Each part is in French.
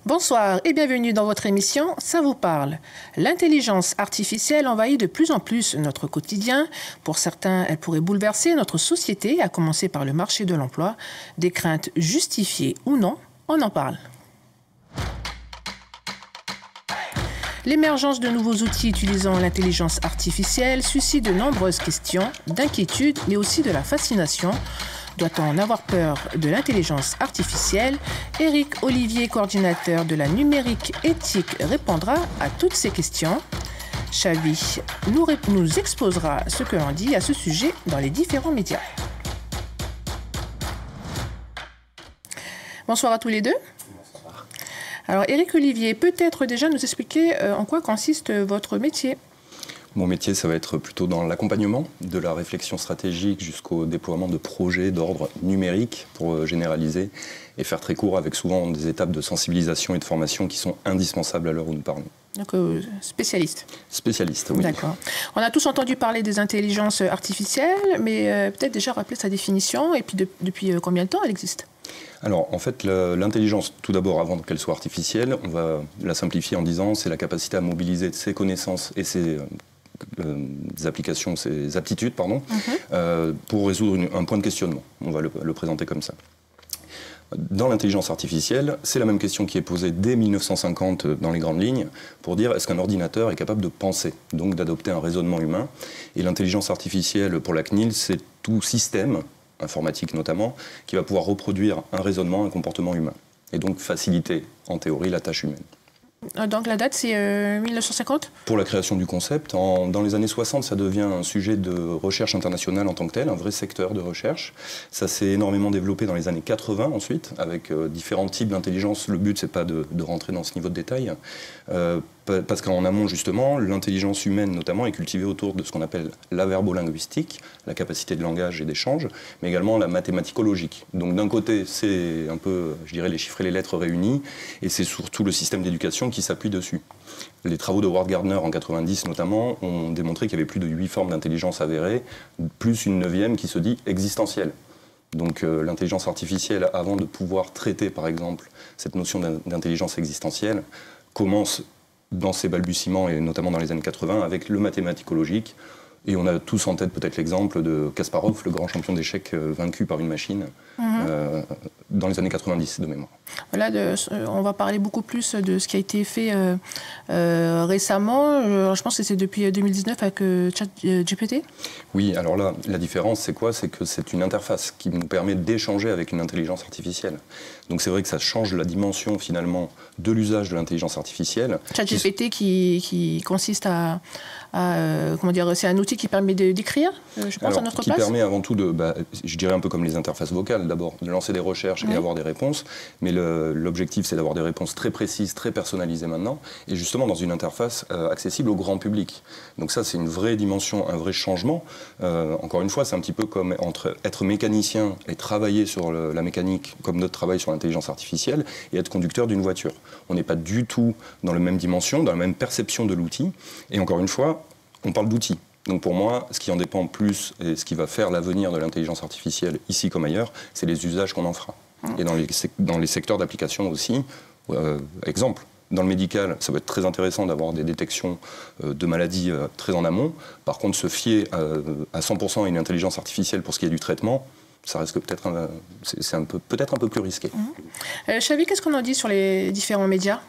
Bonsoir et bienvenue dans votre émission Ça vous parle. L'intelligence artificielle envahit de plus en plus notre quotidien. Pour certains, elle pourrait bouleverser notre société, à commencer par le marché de l'emploi. Des craintes justifiées ou non, on en parle. L'émergence de nouveaux outils utilisant l'intelligence artificielle suscite de nombreuses questions, d'inquiétude, mais aussi de la fascination. Doit-on avoir peur de l'intelligence artificielle? Éric Olivier, coordinateur de la numérique éthique, répondra à toutes ces questions. Chavi nous exposera ce que l'on dit à ce sujet dans les différents médias. Bonsoir à tous les deux. Bonsoir. Alors Éric Olivier, peut-être déjà nous expliquer en quoi consiste votre métier? Mon métier, ça va être plutôt dans l'accompagnement de la réflexion stratégique jusqu'au déploiement de projets d'ordre numérique pour généraliser et faire très court avec souvent des étapes de sensibilisation et de formation qui sont indispensables à l'heure où nous parlons. Donc spécialiste. Spécialiste, oui. D'accord. On a tous entendu parler des intelligences artificielles, mais peut-être déjà rappeler sa définition et puis depuis combien de temps elle existe? Alors, en fait, l'intelligence, tout d'abord, avant qu'elle soit artificielle, on va la simplifier en disant c'est la capacité à mobiliser ses connaissances et ses applications, ses aptitudes, pardon, pour résoudre un point de questionnement. On va le présenter comme ça. Dans l'intelligence artificielle, c'est la même question qui est posée dès 1950 dans les grandes lignes, pour dire est-ce qu'un ordinateur est capable de penser, donc d'adopter un raisonnement humain. Et l'intelligence artificielle, pour la CNIL, c'est tout système, informatique notamment, qui va pouvoir reproduire un raisonnement, un comportement humain, et donc faciliter, en théorie, la tâche humaine. Donc la date, c'est 1950 ? Pour la création du concept, dans les années 60, ça devient un sujet de recherche internationale en tant que tel, un vrai secteur de recherche. Ça s'est énormément développé dans les années 80 ensuite, avec différents types d'intelligence. Le but, c'est pas de rentrer dans ce niveau de détail, parce qu'en amont, justement, l'intelligence humaine, notamment, est cultivée autour de ce qu'on appelle la verbolinguistique, la capacité de langage et d'échange, mais également la mathématicologique. Donc d'un côté, c'est un peu, je dirais, les chiffres et les lettres réunis, et c'est surtout le système d'éducation qui s'appuie dessus. Les travaux de Howard Gardner en 90 notamment ont démontré qu'il y avait plus de 8 formes d'intelligence avérées, plus une 9e qui se dit existentielle. Donc l'intelligence artificielle, avant de pouvoir traiter par exemple cette notion d'intelligence existentielle, commence dans ses balbutiements et notamment dans les années 80 avec le mathématicologique. Et on a tous en tête peut-être l'exemple de Kasparov, le grand champion d'échecs vaincu par une machine dans les années 90 de mémoire. Voilà, on va parler beaucoup plus de ce qui a été fait récemment. Je pense que c'est depuis 2019 avec ChatGPT. Oui, alors là, la différence, c'est quoi? C'est que c'est une interface qui nous permet d'échanger avec une intelligence artificielle. Donc c'est vrai que ça change la dimension finalement de l'usage de l'intelligence artificielle. ChatGPT qui consiste à comment dire, c'est un outil qui permet d'écrire, je pense, à notre place. Qui permet avant tout de, je dirais un peu comme les interfaces vocales, d'abord de lancer des recherches et avoir des réponses, mais l'objectif c'est d'avoir des réponses très précises, très personnalisées maintenant, et justement dans une interface accessible au grand public. Donc ça c'est une vraie dimension, un vrai changement. Encore une fois, c'est un petit peu comme entre être mécanicien et travailler sur la mécanique, comme notre travail sur l'intelligence artificielle, et être conducteur d'une voiture. On n'est pas du tout dans la même dimension, dans la même perception de l'outil, et encore une fois, on parle d'outils. Donc pour moi, ce qui en dépend plus et ce qui va faire l'avenir de l'intelligence artificielle, ici comme ailleurs, c'est les usages qu'on en fera. Et dans les secteurs d'application aussi, exemple, dans le médical, ça va être très intéressant d'avoir des détections de maladies très en amont. Par contre, se fier à 100% à une intelligence artificielle pour ce qui est du traitement, ça risque peut-être peut-être un peu plus risqué. Chavi, qu'est-ce qu'on en dit sur les différents médias ?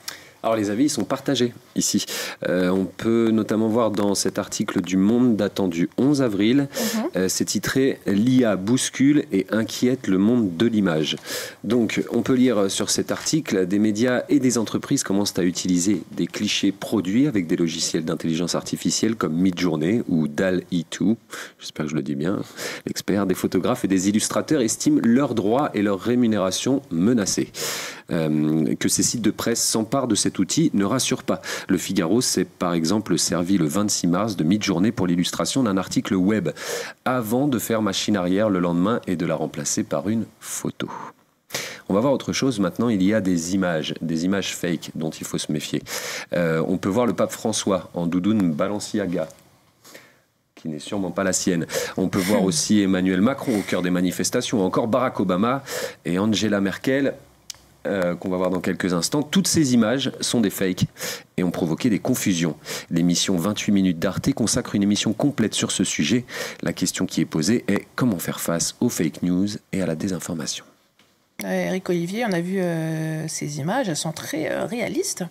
Alors les avis, ils sont partagés ici. On peut notamment voir dans cet article du Monde datant du 11 avril, c'est titré « L'IA bouscule et inquiète le monde de l'image ». Donc on peut lire sur cet article, des médias et des entreprises commencent à utiliser des clichés produits avec des logiciels d'intelligence artificielle comme Midjourney ou DALL-E 2, j'espère que je le dis bien, l'expert, des photographes et des illustrateurs estiment leurs droits et leur rémunération menacés. Que ces sites de presse s'emparent de cet outil ne rassure pas. Le Figaro s'est par exemple servi le 26 mars de Midjourney pour l'illustration d'un article web, avant de faire machine arrière le lendemain et de la remplacer par une photo. On va voir autre chose maintenant, il y a des images fake dont il faut se méfier. On peut voir le pape François en doudoune Balenciaga, qui n'est sûrement pas la sienne. On peut voir aussi Emmanuel Macron au cœur des manifestations, encore Barack Obama et Angela Merkel qu'on va voir dans quelques instants. Toutes ces images sont des fakes et ont provoqué des confusions. L'émission 28 minutes d'Arte consacre une émission complète sur ce sujet. La question qui est posée est comment faire face aux fake news et à la désinformation. Eric Olivier, on a vu ces images, elles sont très réalistes.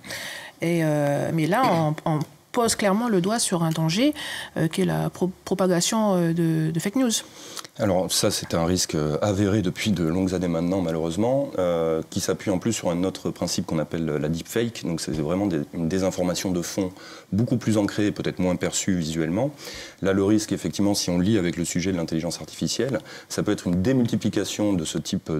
Mais là, on pose clairement le doigt sur un danger qui est la propagation de fake news. Alors ça, c'est un risque avéré depuis de longues années maintenant, malheureusement, qui s'appuie en plus sur un autre principe qu'on appelle la deepfake. Donc c'est vraiment une désinformation de fond beaucoup plus ancrée et peut-être moins perçue visuellement. Là, le risque, effectivement, si on lie avec le sujet de l'intelligence artificielle, ça peut être une démultiplication de ce type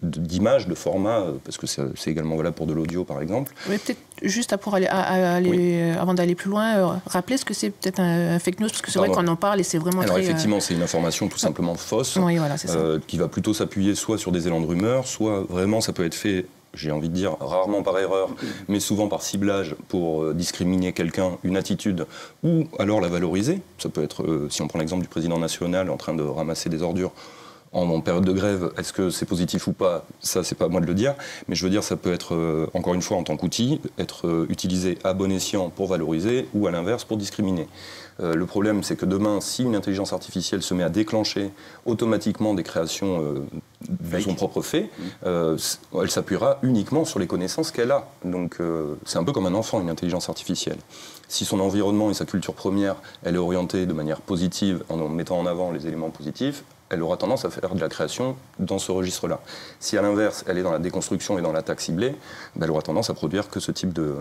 d'images, de formats, parce que c'est également valable pour de l'audio, par exemple. Mais peut-être juste avant d'aller plus loin, rappeler ce que c'est peut-être un fake news, parce que c'est vrai qu'on en parle et c'est vraiment Alors effectivement, c'est une information tout simplement fausse, oui, voilà, c'est ça. Qui va plutôt s'appuyer soit sur des élans de rumeur, soit vraiment ça peut être fait, j'ai envie de dire, rarement par erreur, mais souvent par ciblage pour discriminer quelqu'un, une attitude, ou alors la valoriser. Ça peut être, si on prend l'exemple du président national en train de ramasser des ordures en période de grève, est-ce que c'est positif ou pas? Ça, c'est pas à moi de le dire. Mais je veux dire, ça peut être, encore une fois, en tant qu'outil, être utilisé à bon escient pour valoriser ou à l'inverse pour discriminer. Le problème, c'est que demain, si une intelligence artificielle se met à déclencher automatiquement des créations de son propre fait, elle s'appuiera uniquement sur les connaissances qu'elle a. Donc, c'est un peu comme un enfant, une intelligence artificielle. Si son environnement et sa culture première, elle est orientée de manière positive, en mettant en avant les éléments positifs, elle aura tendance à faire de la création dans ce registre-là. Si à l'inverse, elle est dans la déconstruction et dans l'attaque ciblée, elle aura tendance à produire que ce type de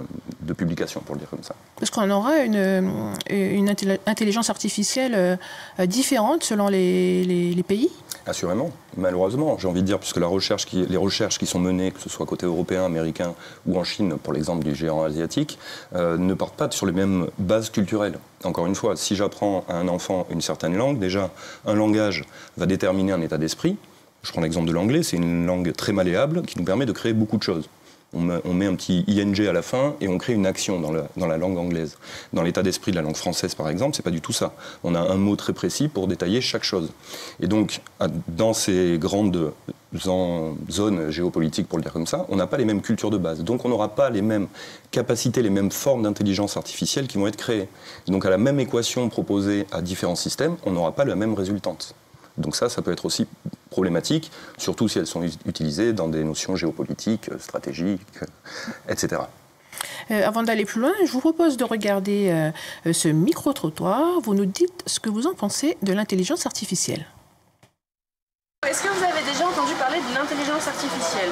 publication, pour le dire comme ça. Parce qu'on aura une intelligence artificielle différente selon les pays? Assurément, malheureusement, j'ai envie de dire, puisque les recherches qui sont menées, que ce soit côté européen, américain ou en Chine, pour l'exemple du géant asiatique, ne partent pas sur les mêmes bases culturelles. Encore une fois, si j'apprends à un enfant une certaine langue, déjà, un langage va déterminer un état d'esprit. Je prends l'exemple de l'anglais, c'est une langue très malléable qui nous permet de créer beaucoup de choses. On met un petit ing à la fin et on crée une action dans la langue anglaise. Dans l'état d'esprit de la langue française, par exemple, c'est pas du tout ça. On a un mot très précis pour détailler chaque chose. Et donc, dans ces grandes zones géopolitiques, pour le dire comme ça, on n'a pas les mêmes cultures de base. Donc, on n'aura pas les mêmes capacités, les mêmes formes d'intelligence artificielle qui vont être créées. Donc, à la même équation proposée à différents systèmes, on n'aura pas la même résultante. Donc ça peut être aussi problématique, surtout si elles sont utilisées dans des notions géopolitiques, stratégiques, etc. Avant d'aller plus loin, je vous propose de regarder ce micro-trottoir. Vous nous dites ce que vous en pensez de l'intelligence artificielle. Est-ce que vous avez déjà entendu parler de l'intelligence artificielle?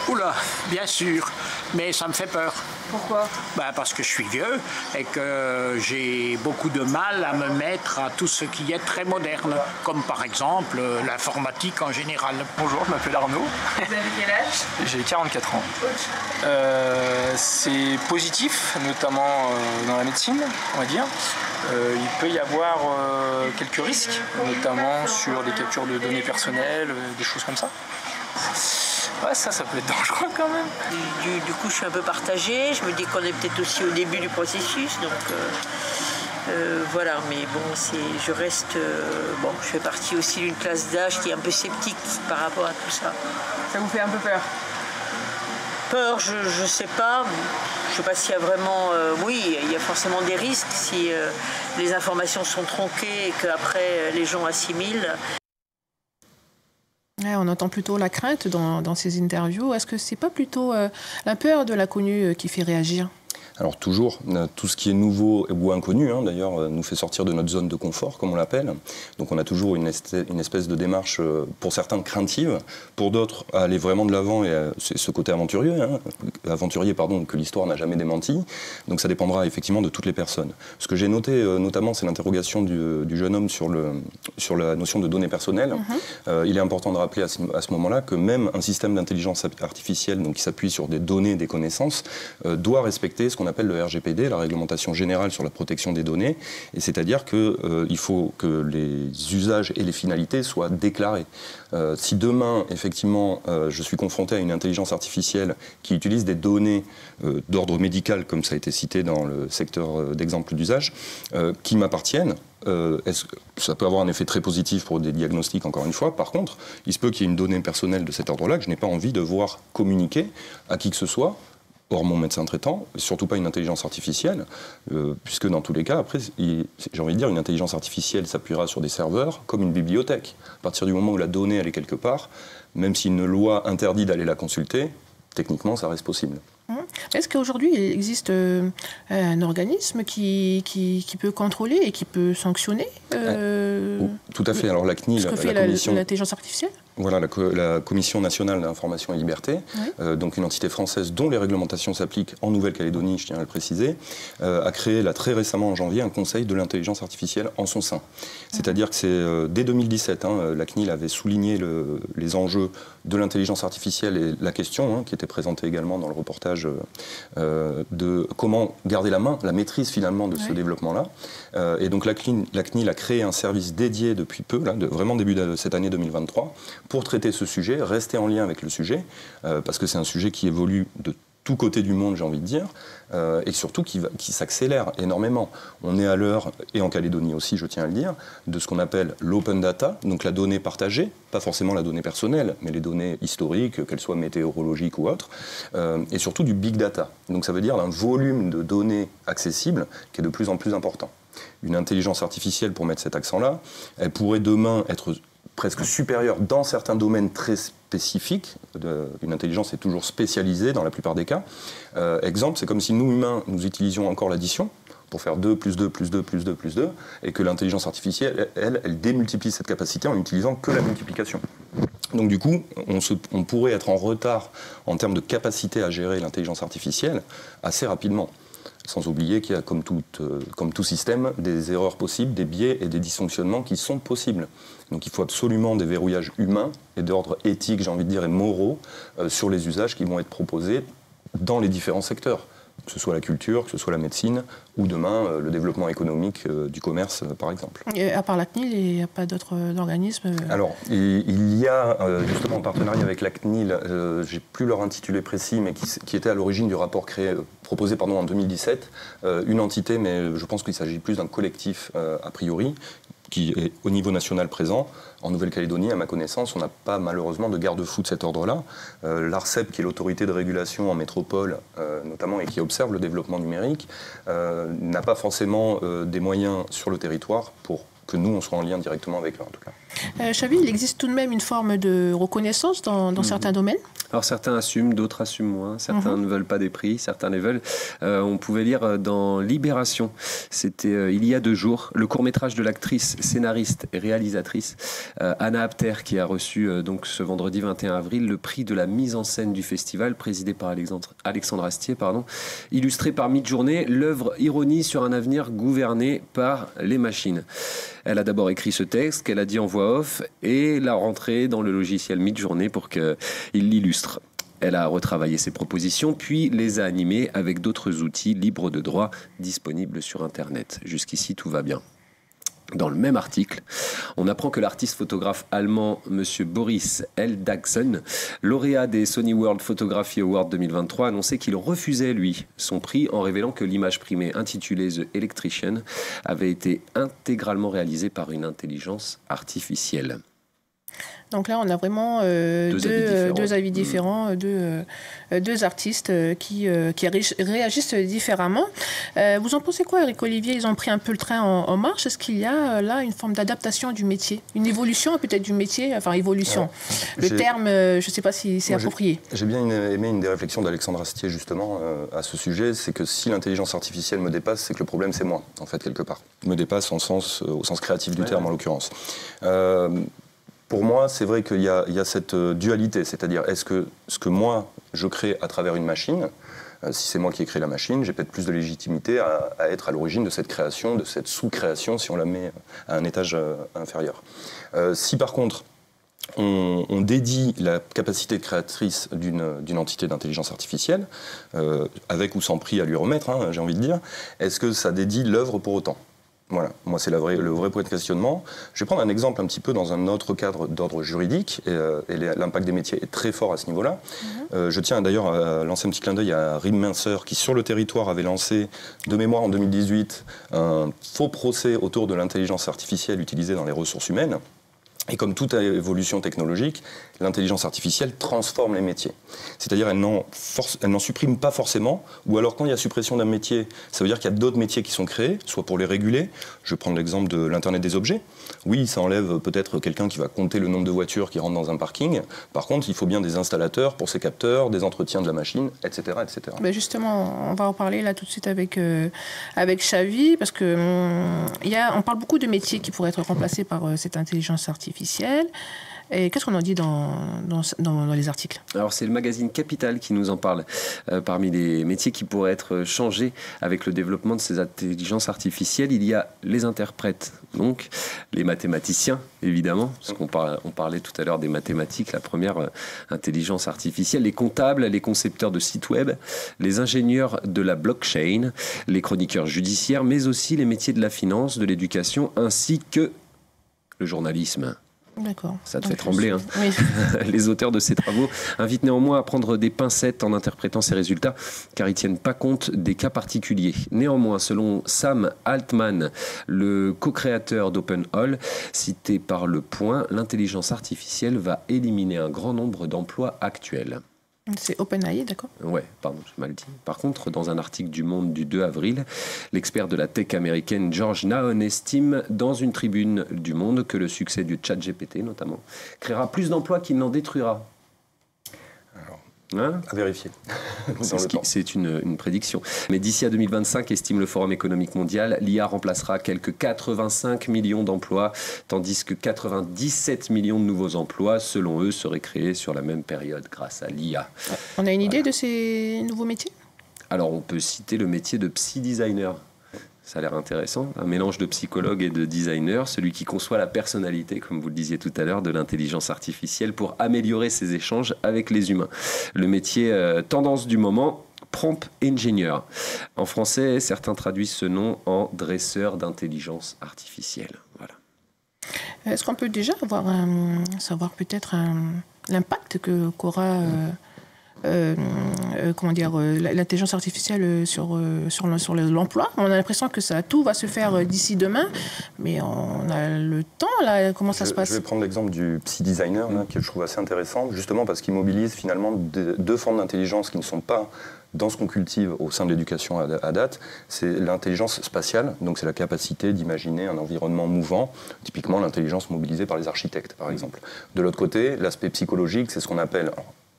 Oula, bien sûr, mais ça me fait peur. Pourquoi? Parce que je suis vieux et que j'ai beaucoup de mal à me mettre à tout ce qui est très moderne, comme par exemple l'informatique en général. Bonjour, je m'appelle Arnaud. Vous avez quel âge? J'ai 44 ans. C'est positif, notamment dans la médecine, on va dire. Il peut y avoir quelques risques, notamment sur des captures de données personnelles, des choses comme ça. Ouais, ça peut être dangereux quand même. Du coup, je suis un peu partagée. Je me dis qu'on est peut-être aussi au début du processus. Donc, voilà. Mais bon, je reste... je fais partie aussi d'une classe d'âge qui est un peu sceptique par rapport à tout ça. Ça vous fait un peu peur? Peur, je sais pas. Je sais pas s'il y a vraiment... oui, il y a forcément des risques si les informations sont tronquées et qu'après les gens assimilent. On entend plutôt la crainte dans ces interviews. Est-ce que c'est pas plutôt la peur de l'inconnu qui fait réagir? Alors toujours, tout ce qui est nouveau ou inconnu, d'ailleurs, nous fait sortir de notre zone de confort, comme on l'appelle. Donc on a toujours une espèce de démarche, pour certains, craintive, pour d'autres, aller vraiment de l'avant, et c'est ce côté aventurier, que l'histoire n'a jamais démenti. Donc ça dépendra effectivement de toutes les personnes. Ce que j'ai noté, notamment, c'est l'interrogation du jeune homme sur la notion de données personnelles. Il est important de rappeler à ce moment-là que même un système d'intelligence artificielle, donc qui s'appuie sur des données, des connaissances, doit respecter ce qu'on appelle le RGPD, la réglementation générale sur la protection des données, et c'est-à-dire qu'il faut que les usages et les finalités soient déclarés. Si demain, effectivement, je suis confronté à une intelligence artificielle qui utilise des données d'ordre médical, comme ça a été cité dans le secteur d'exemple d'usage, qui m'appartiennent, ça peut avoir un effet très positif pour des diagnostics, encore une fois. Par contre, il se peut qu'il y ait une donnée personnelle de cet ordre-là que je n'ai pas envie de voir communiquer à qui que ce soit, hors mon médecin traitant, surtout pas une intelligence artificielle, puisque dans tous les cas, après, j'ai envie de dire, une intelligence artificielle s'appuiera sur des serveurs comme une bibliothèque. À partir du moment où la donnée, elle est quelque part, même si une loi interdit d'aller la consulter, techniquement, ça reste possible. Est-ce qu'aujourd'hui, il existe un organisme qui peut contrôler et qui peut sanctionner tout à fait. Alors la CNIL, ce que fait l'intelligence artificielle? Voilà, la Commission nationale d'information et liberté, donc une entité française dont les réglementations s'appliquent en Nouvelle-Calédonie, je tiens à le préciser, a créé là, très récemment en janvier un conseil de l'intelligence artificielle en son sein. C'est-à-dire que c'est dès 2017, la CNIL avait souligné les enjeux de l'intelligence artificielle et la question, qui était présentée également dans le reportage, de comment garder la maîtrise finalement de ce développement-là. Et donc la CNIL a créé un service dédié depuis peu, là, vraiment début de cette année 2023, pour traiter ce sujet, rester en lien avec le sujet, parce que c'est un sujet qui évolue de tous côtés du monde, j'ai envie de dire, et surtout qui s'accélère énormément. On est à l'heure, et en Calédonie aussi, je tiens à le dire, de ce qu'on appelle l'open data, donc la donnée partagée, pas forcément la donnée personnelle, mais les données historiques, qu'elles soient météorologiques ou autres, et surtout du big data. Donc ça veut dire un volume de données accessibles qui est de plus en plus important. Une intelligence artificielle, pour mettre cet accent-là, elle pourrait demain être presque supérieure dans certains domaines très spécifiques. Une intelligence est toujours spécialisée dans la plupart des cas. Exemple, c'est comme si nous, humains, nous utilisions encore l'addition pour faire 2 plus 2 plus 2 plus 2 plus 2, et que l'intelligence artificielle, elle démultiplie cette capacité en n'utilisant que la multiplication. Donc du coup, on pourrait être en retard en termes de capacité à gérer l'intelligence artificielle assez rapidement. Sans oublier qu'il y a, comme tout système, des erreurs possibles, des biais et des dysfonctionnements qui sont possibles. Donc il faut absolument des verrouillages humains et d'ordre éthique, j'ai envie de dire, et moraux sur les usages qui vont être proposés dans les différents secteurs. Que ce soit la culture, que ce soit la médecine, ou demain le développement économique du commerce, par exemple. Et à part la CNIL, il n'y a pas d'autres organismes? Alors, il y a justement en partenariat avec la CNIL, j'ai plus leur intitulé précis, mais qui était à l'origine du rapport proposé en 2017, une entité, mais je pense qu'il s'agit plus d'un collectif a priori, qui est au niveau national présent. En Nouvelle-Calédonie, à ma connaissance, on n'a pas malheureusement de garde-fou de cet ordre-là. L'ARCEP, qui est l'autorité de régulation en métropole, notamment, et qui observe le développement numérique, n'a pas forcément des moyens sur le territoire pour que nous, on soit en lien directement avec eux, en tout cas. Xavi, il existe tout de même une forme de reconnaissance dans certains domaines? Alors certains assument, d'autres assument moins. Certains ne veulent pas des prix, certains les veulent. On pouvait lire dans Libération, c'était il y a 2 jours, le court-métrage de l'actrice, scénariste et réalisatrice Anna Apter, qui a reçu donc ce vendredi 21 avril le prix de la mise en scène du festival, présidé par Alexandre Astier, illustré par Midjourney, l'œuvre ironie sur un avenir gouverné par les machines. Elle a d'abord écrit ce texte qu'elle a dit en voix off et l'a rentré dans le logiciel Midjourney pour qu'il l'illustre. Elle a retravaillé ses propositions, puis les a animées avec d'autres outils libres de droit disponibles sur Internet. Jusqu'ici, tout va bien. Dans le même article, on apprend que l'artiste photographe allemand M. Boris Eldagsen, lauréat des Sony World Photography Awards 2023, a annoncé qu'il refusait, lui, son prix en révélant que l'image primée intitulée The Electrician avait été intégralement réalisée par une intelligence artificielle. Donc là, on a vraiment deux avis différents, deux artistes qui réagissent différemment. Vous en pensez quoi, Eric Olivier? Ils ont pris un peu le train en marche. Est-ce qu'il y a là une forme d'adaptation du métier? Une évolution peut-être du métier? Enfin, évolution. Le terme, je ne sais pas si c'est approprié. J'ai bien aimé une des réflexions d'Alexandre Astier, justement, à ce sujet. C'est que si l'intelligence artificielle me dépasse, c'est que le problème, c'est moi, en fait, quelque part. Me dépasse au sens créatif du terme, en l'occurrence. Pour moi, c'est vrai qu'il y a cette dualité, c'est-à-dire est-ce que ce que moi, je crée à travers une machine, si c'est moi qui ai créé la machine, j'ai peut-être plus de légitimité à être à l'origine de cette création, de cette sous-création, si on la met à un étage inférieur. Si par contre, on dédie la capacité créatrice d'une entité d'intelligence artificielle, avec ou sans prix à lui remettre, j'ai envie de dire, est-ce que ça dédie l'œuvre pour autant ? Voilà, moi c'est le vrai point de questionnement. Je vais prendre un exemple un petit peu dans un autre cadre d'ordre juridique, et l'impact des métiers est très fort à ce niveau-là. Je tiens d'ailleurs à lancer un petit clin d'œil à Rim Mincer, qui sur le territoire avait lancé, de mémoire en 2018, un faux procès autour de l'intelligence artificielle utilisée dans les ressources humaines. Et comme toute évolution technologique, l'intelligence artificielle transforme les métiers. C'est-à-dire elle n'en supprime pas forcément, ou alors quand il y a suppression d'un métier, ça veut dire qu'il y a d'autres métiers qui sont créés, soit pour les réguler. Je vais prendre l'exemple de l'Internet des objets. Oui, ça enlève peut-être quelqu'un qui va compter le nombre de voitures qui rentrent dans un parking. Par contre, il faut bien des installateurs pour ces capteurs, des entretiens de la machine, etc. etc. Ben justement, on va en parler là tout de suite avec Xavi, parce que on parle beaucoup de métiers qui pourraient être remplacés par cette intelligence artificielle. Et qu'est-ce qu'on en dit dans les articles? Alors c'est le magazine Capital qui nous en parle. Parmi les métiers qui pourraient être changés avec le développement de ces intelligences artificielles, il y a les interprètes, donc les mathématiciens évidemment, parce qu'on parlait tout à l'heure des mathématiques, la première intelligence artificielle, les comptables, les concepteurs de sites web, les ingénieurs de la blockchain, les chroniqueurs judiciaires, mais aussi les métiers de la finance, de l'éducation, ainsi que le journalisme. D'accord. Ça te fait trembler, hein. Oui. Les auteurs de ces travaux invitent néanmoins à prendre des pincettes en interprétant ces résultats, car ils ne tiennent pas compte des cas particuliers. Néanmoins, selon Sam Altman, le co-créateur d'OpenAI, cité par Le Point, l'intelligence artificielle va éliminer un grand nombre d'emplois actuels. C'est OpenAI, d'accord? Ouais, pardon, j'ai mal dit. Par contre, dans un article du Monde du 2 avril, l'expert de la tech américaine George Naon estime dans une tribune du Monde que le succès du ChatGPT, notamment, créera plus d'emplois qu'il n'en détruira. Hein? À vérifier. C'est une prédiction. Mais d'ici à 2025, estime le Forum économique mondial, l'IA remplacera quelques 85 millions d'emplois, tandis que 97 millions de nouveaux emplois, selon eux, seraient créés sur la même période grâce à l'IA. On a une idée de ces nouveaux métiers? Alors, on peut citer le métier de psy-designer. Ça a l'air intéressant, un mélange de psychologue et de designer, celui qui conçoit la personnalité, comme vous le disiez tout à l'heure, de l'intelligence artificielle pour améliorer ses échanges avec les humains. Le métier tendance du moment, prompt engineer. En français, certains traduisent ce nom en dresseur d'intelligence artificielle. Voilà. Est-ce qu'on peut déjà savoir peut-être l'impact qu'aura l'intelligence artificielle sur l'emploi? On a l'impression que tout va se faire d'ici demain, mais on a le temps, là. Comment ça se passe? Je vais prendre l'exemple du psy-designer, que je trouve assez intéressant, justement parce qu'il mobilise finalement deux formes d'intelligence qui ne sont pas dans ce qu'on cultive au sein de l'éducation à date. C'est l'intelligence spatiale, donc c'est la capacité d'imaginer un environnement mouvant, typiquement l'intelligence mobilisée par les architectes, par exemple. De l'autre côté, l'aspect psychologique, c'est ce qu'on appelle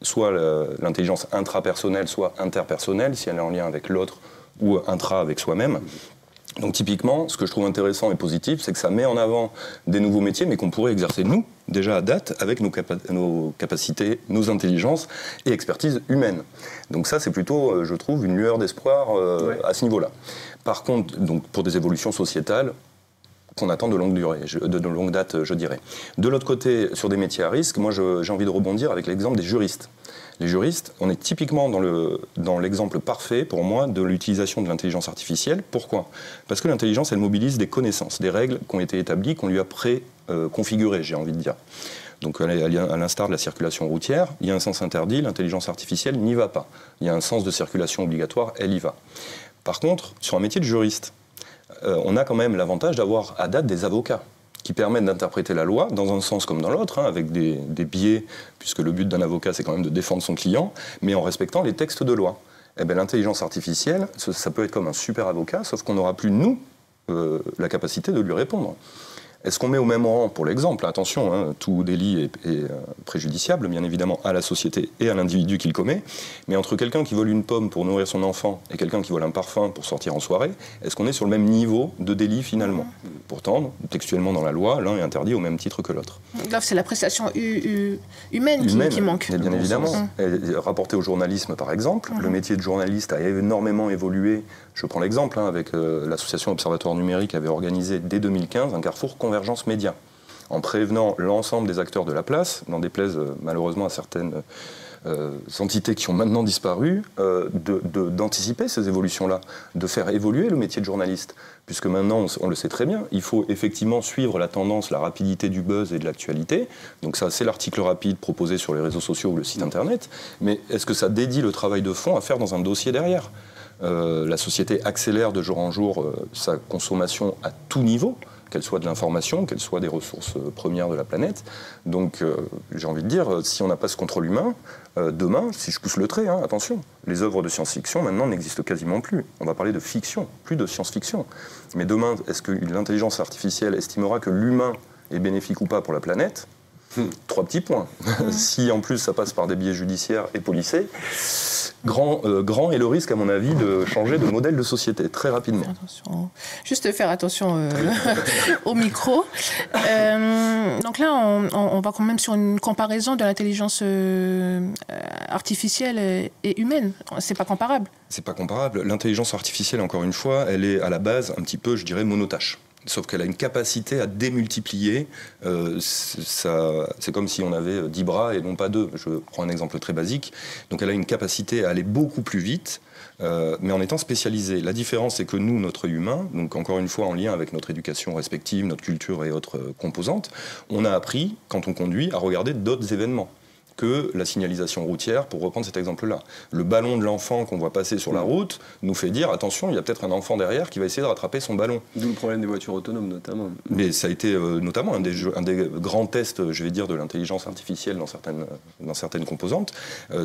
soit l'intelligence intrapersonnelle, soit interpersonnelle, si elle est en lien avec l'autre, ou intra avec soi-même. Donc typiquement, ce que je trouve intéressant et positif, c'est que ça met en avant des nouveaux métiers, mais qu'on pourrait exercer nous, déjà à date, avec nos capacités, nos intelligences et expertise humaine. Donc ça, c'est plutôt, je trouve, une lueur d'espoir à ce niveau-là. Par contre, donc, pour des évolutions sociétales, qu'on attend de longue durée, de longue date, je dirais. De l'autre côté, sur des métiers à risque, moi j'ai envie de rebondir avec l'exemple des juristes. Les juristes, on est typiquement dans l'exemple parfait, pour moi, de l'utilisation de l'intelligence artificielle. Pourquoi? Parce que l'intelligence, elle mobilise des connaissances, des règles qui ont été établies, qu'on lui a pré-configurées, j'ai envie de dire. Donc à l'instar de la circulation routière, il y a un sens interdit, l'intelligence artificielle n'y va pas. Il y a un sens de circulation obligatoire, elle y va. Par contre, sur un métier de juriste, on a quand même l'avantage d'avoir à date des avocats qui permettent d'interpréter la loi dans un sens comme dans l'autre, avec des biais, puisque le but d'un avocat c'est quand même de défendre son client, mais en respectant les textes de loi. Eh bien, l'intelligence artificielle, ça peut être comme un super avocat, sauf qu'on n'aura plus, nous, la capacité de lui répondre. Est-ce qu'on met au même rang, pour l'exemple, attention, tout délit est préjudiciable, bien évidemment, à la société et à l'individu qui le commet, mais entre quelqu'un qui vole une pomme pour nourrir son enfant et quelqu'un qui vole un parfum pour sortir en soirée, est-ce qu'on est sur le même niveau de délit finalement? Pourtant, textuellement dans la loi, l'un est interdit au même titre que l'autre. Là, c'est l'appréciation humaine qui manque. Et bien évidemment. Rapporté au journalisme, par exemple, le métier de journaliste a énormément évolué. Je prends l'exemple avec l'association Observatoire Numérique qui avait organisé dès 2015 un carrefour Convergence Média, en prévenant l'ensemble des acteurs de la place, n'en déplaise malheureusement à certaines entités qui ont maintenant disparu, d'anticiper ces évolutions-là, de faire évoluer le métier de journaliste. Puisque maintenant, on le sait très bien, il faut effectivement suivre la tendance, la rapidité du buzz et de l'actualité. Donc ça, c'est l'article rapide proposé sur les réseaux sociaux ou le site internet. Mais est-ce que ça dédie le travail de fond à faire dans un dossier derrière ? La société accélère de jour en jour sa consommation à tout niveau, qu'elle soit de l'information, qu'elle soit des ressources premières de la planète. Donc, j'ai envie de dire, si on n'a pas ce contrôle humain, demain, si je pousse le trait, attention, les œuvres de science-fiction maintenant n'existent quasiment plus. On va parler de fiction, plus de science-fiction. Mais demain, est-ce que l'intelligence artificielle estimera que l'humain est bénéfique ou pas pour la planète ? 3 petits points. Si en plus ça passe par des biais judiciaires et policiers, grand est le risque, à mon avis, de changer de modèle de société très rapidement. Attention. Juste faire attention au micro. Donc là, on va quand même sur une comparaison de l'intelligence artificielle et humaine. C'est pas comparable. C'est pas comparable. L'intelligence artificielle, encore une fois, elle est à la base un petit peu, je dirais, monotâche. Sauf qu'elle a une capacité à démultiplier. C'est comme si on avait 10 bras et non pas 2. Je prends un exemple très basique. Donc elle a une capacité à aller beaucoup plus vite, mais en étant spécialisée. La différence, c'est que nous, notre humain, donc encore une fois en lien avec notre éducation respective, notre culture et autres composantes, on a appris, quand on conduit, à regarder d'autres événements que la signalisation routière, pour reprendre cet exemple-là. Le ballon de l'enfant qu'on voit passer sur la route nous fait dire, attention, il y a peut-être un enfant derrière qui va essayer de rattraper son ballon. D'où le problème des voitures autonomes, notamment. Mais ça a été notamment un des grands tests, je vais dire, de l'intelligence artificielle dans certaines composantes.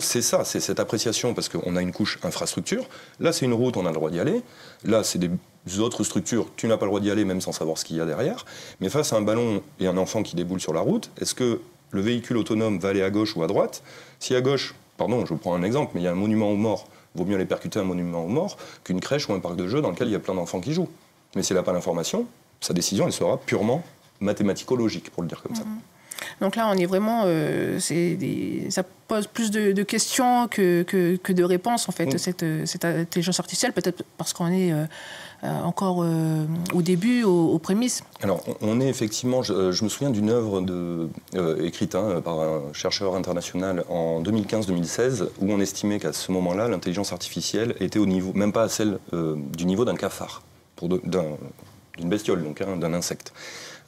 C'est ça, c'est cette appréciation, parce qu'on a une couche infrastructure. Là, c'est une route, on a le droit d'y aller. Là, c'est des autres structures, tu n'as pas le droit d'y aller, même sans savoir ce qu'il y a derrière. Mais face à un ballon et un enfant qui déboule sur la route, est-ce que le véhicule autonome va aller à gauche ou à droite? Si à gauche, pardon, je prends un exemple, mais il y a un monument aux morts, vaut mieux aller percuter un monument aux morts qu'une crèche ou un parc de jeux dans lequel il y a plein d'enfants qui jouent. Mais s'il n'a pas l'information, sa décision, elle sera purement mathématico-logique, pour le dire comme ça. Donc là, on est vraiment... ça pose plus de questions que de réponses, en fait, cette intelligence artificielle, peut-être parce qu'on est encore au début, aux prémices. Alors, on est effectivement... Je me souviens d'une œuvre écrite par un chercheur international en 2015-2016, où on estimait qu'à ce moment-là, l'intelligence artificielle était au niveau, même pas à celle du niveau d'un cafard, d'une bestiole, donc d'un insecte.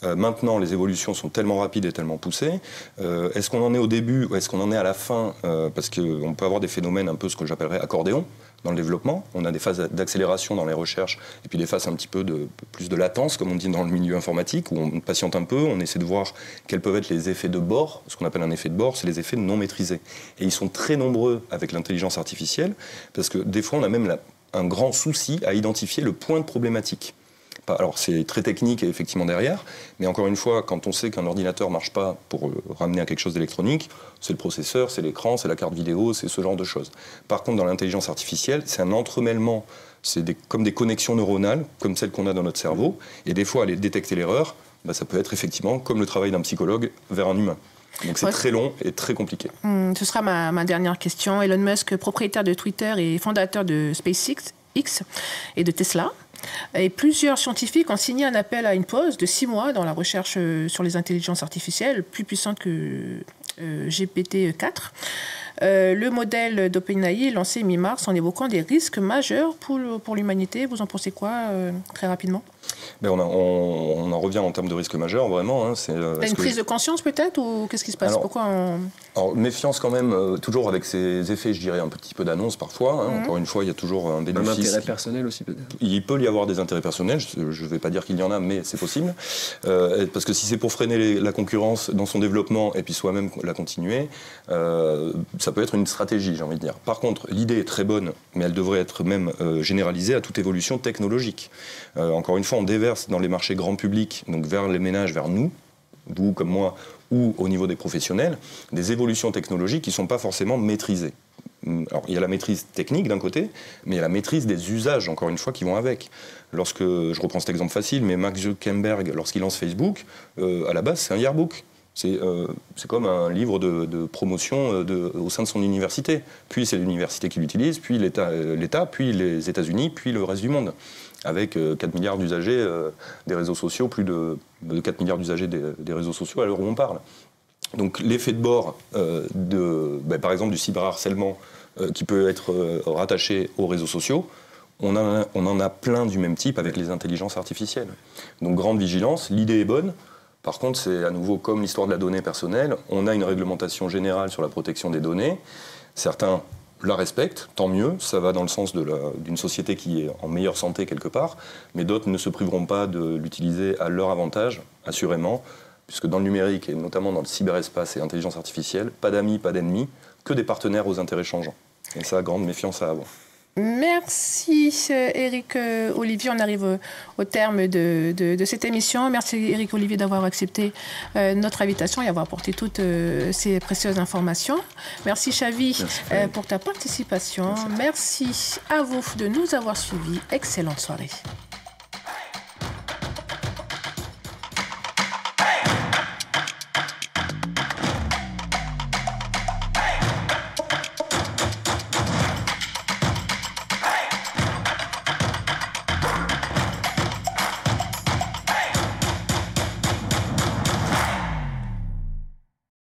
Maintenant, les évolutions sont tellement rapides et tellement poussées. Est-ce qu'on en est au début ou est-ce qu'on en est à la fin? Parce qu'on peut avoir des phénomènes un peu ce que j'appellerais accordéon dans le développement. On a des phases d'accélération dans les recherches et puis des phases un petit peu plus de latence, comme on dit dans le milieu informatique, où on patiente un peu, on essaie de voir quels peuvent être les effets de bord. Ce qu'on appelle un effet de bord, c'est les effets non maîtrisés. Et ils sont très nombreux avec l'intelligence artificielle, parce que des fois, on a même un grand souci à identifier le point de problématique. Alors c'est très technique et effectivement derrière, mais encore une fois, quand on sait qu'un ordinateur ne marche pas pour ramener à quelque chose d'électronique, c'est le processeur, c'est l'écran, c'est la carte vidéo, c'est ce genre de choses. Par contre, dans l'intelligence artificielle, c'est un entremêlement, c'est comme des connexions neuronales, comme celles qu'on a dans notre cerveau, et des fois, aller détecter l'erreur, ça peut être effectivement comme le travail d'un psychologue vers un humain. Donc c'est très long et très compliqué. Ce sera ma dernière question. Elon Musk, propriétaire de Twitter et fondateur de SpaceX et de Tesla, et plusieurs scientifiques ont signé un appel à une pause de 6 mois dans la recherche sur les intelligences artificielles, plus puissantes que GPT-4. Le modèle d'OpenAI est lancé mi-mars en évoquant des risques majeurs pour l'humanité. Vous en pensez quoi, très rapidement? On en revient en termes de risques majeurs, vraiment. C'est une prise de conscience peut-être, ou qu'est-ce qui se passe? Alors, méfiance quand même, toujours avec ces effets, je dirais, un petit peu d'annonce parfois. Encore une fois, il y a toujours un bénéfice. Un intérêt personnel aussi peut-être? Il peut y avoir des intérêts personnels, je ne vais pas dire qu'il y en a, mais c'est possible. Parce que si c'est pour freiner la concurrence dans son développement et puis soi-même la continuer, ça peut être une stratégie, j'ai envie de dire. Par contre, l'idée est très bonne, mais elle devrait être même généralisée à toute évolution technologique. Encore une fois, on déverse dans les marchés grand public, donc vers les ménages, vers nous, vous comme moi, ou au niveau des professionnels, des évolutions technologiques qui ne sont pas forcément maîtrisées. Alors, il y a la maîtrise technique d'un côté, mais il y a la maîtrise des usages, encore une fois, qui vont avec. Lorsque, je reprends cet exemple facile, mais Mark Zuckerberg, lorsqu'il lance Facebook, à la base, c'est un yearbook. C'est comme un livre de promotion au sein de son université. Puis c'est l'université qui l'utilise, puis l'État, puis les États-Unis, puis le reste du monde. Avec 4 milliards d'usagers des réseaux sociaux, plus de 4 milliards d'usagers des réseaux sociaux à l'heure où on parle. Donc l'effet de bord par exemple du cyberharcèlement qui peut être rattaché aux réseaux sociaux, on en a plein du même type avec les intelligences artificielles. Donc grande vigilance, l'idée est bonne. Par contre, c'est à nouveau comme l'histoire de la donnée personnelle, on a une réglementation générale sur la protection des données. Certains la respectent, tant mieux, ça va dans le sens d'une société qui est en meilleure santé quelque part, mais d'autres ne se priveront pas de l'utiliser à leur avantage, assurément, puisque dans le numérique, et notamment dans le cyberespace et l'intelligence artificielle, pas d'amis, pas d'ennemis, que des partenaires aux intérêts changeants. Et ça, grande méfiance à avoir. Merci Éric Olivier, on arrive au terme de cette émission. Merci Éric Olivier d'avoir accepté notre invitation et avoir apporté toutes ces précieuses informations. Merci Chavi pour ta participation. Merci à vous de nous avoir suivis. Excellente soirée.